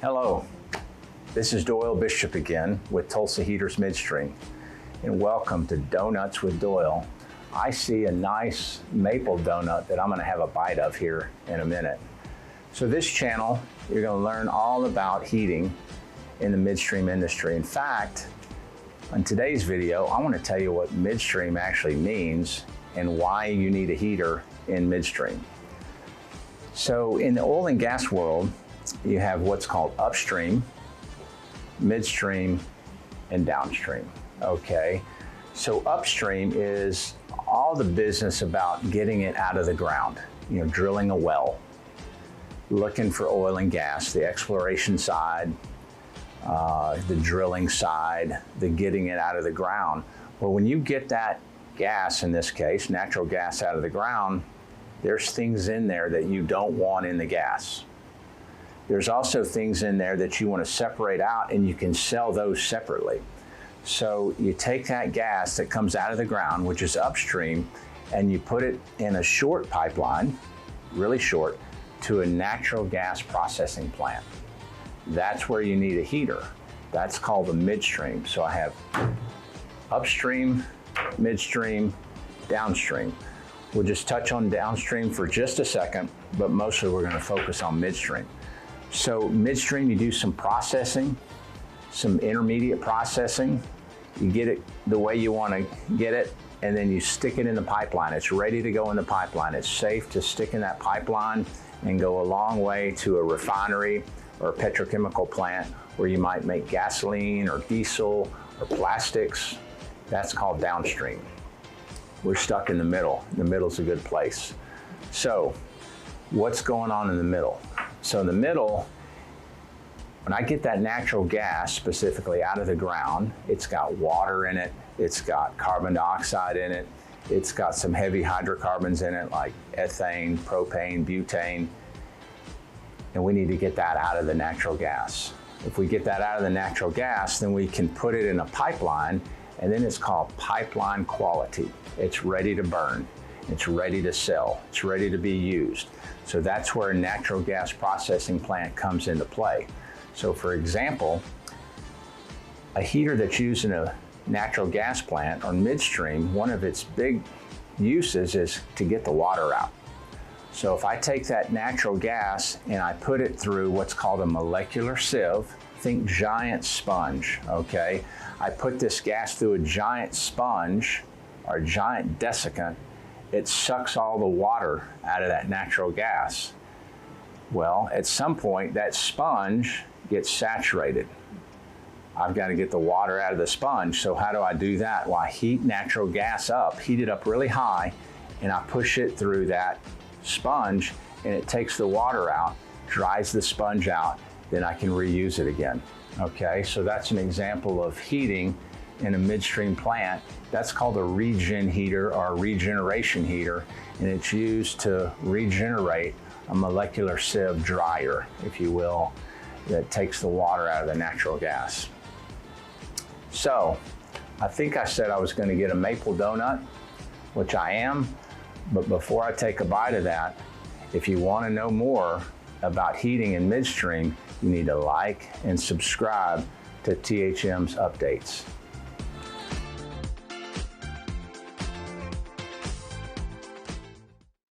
Hello, this is Doyle Bishop again with Tulsa Heaters Midstream, and welcome to Donuts with Doyle. I see a nice maple donut that I'm going to have a bite of here in a minute. So this channel, you're going to learn all about heating in the midstream industry. In fact, in today's video, I want to tell you what midstream actually means and why you need a heater in midstream. So in the oil and gas world, you have what's called upstream, midstream, and downstream, okay? So upstream is all the business about getting it out of the ground, drilling a well, looking for oil and gas, the exploration side, the drilling side, the getting it out of the ground. Well, when you get that gas, in this case, natural gas out of the ground, there's things in there that you don't want in the gas. There's also things in there that you want to separate out, and you can sell those separately. So you take that gas that comes out of the ground, which is upstream, and you put it in a short pipeline, really short, to a natural gas processing plant. That's where you need a heater. That's called the midstream. So I have upstream, midstream, downstream. We'll just touch on downstream for just a second, but mostly we're going to focus on midstream. So midstream, you do some processing, some intermediate processing. You get it the way you want to get it, and then you stick it in the pipeline. It's ready to go in the pipeline. It's safe to stick in that pipeline and go a long way to a refinery or a petrochemical plant where you might make gasoline or diesel or plastics. That's called downstream. We're stuck in the middle. The middle's a good place. So what's going on in the middle? So in the middle, when I get that natural gas specifically out of the ground, it's got water in it, it's got carbon dioxide in it, it's got some heavy hydrocarbons in it like ethane, propane, butane, and we need to get that out of the natural gas. If we get that out of the natural gas, then we can put it in a pipeline, and then it's called pipeline quality. It's ready to burn, it's ready to sell, it's ready to be used. So that's where a natural gas processing plant comes into play. So for example, a heater that's used in a natural gas plant or midstream, one of its big uses is to get the water out. So if I take that natural gas and I put it through what's called a molecular sieve, think giant sponge, okay? I put this gas through a giant sponge or a giant desiccant. It sucks all the water out of that natural gas. Well, at some point, that sponge gets saturated. I've got to get the water out of the sponge. So how do I do that? Well, I heat natural gas up, heat it up really high, and I push it through that sponge, and it takes the water out, dries the sponge out, then I can reuse it again. Okay, so that's an example of heating in a midstream plant. That's called a regen heater or a regeneration heater, and it's used to regenerate a molecular sieve dryer, if you will, that takes the water out of the natural gas. So I think I said I was going to get a maple donut, which I am, but before I take a bite of that, if you want to know more about heating in midstream, you need to like and subscribe to THM's updates.